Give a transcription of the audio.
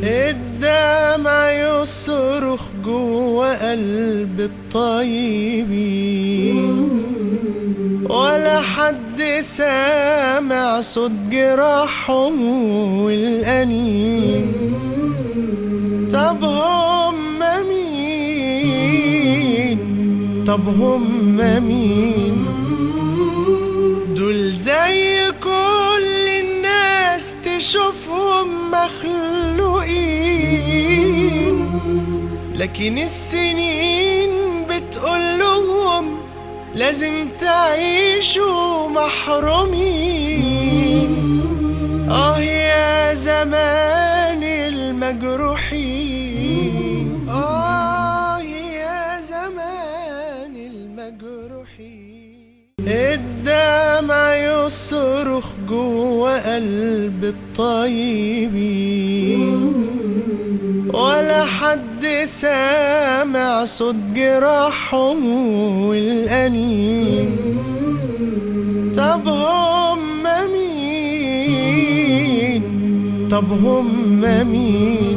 الدمع يصرخ جوا قلب الطيبين، ولا حد سامع صوت جراحهم والأنين. طب هم مين؟ طب هم مين؟ دول زي كل الناس تشوفهم مخلوقين، لكن السنين بتقول لهم لازم تعيشوا محرومين. يا زمان المجروحين، يا زمان المجروحين. الدمع يصرخ جوا قلب الطيبين، ولا حد سامع صوت جراحهم والأنين. طب هم مين؟ طب هم مين؟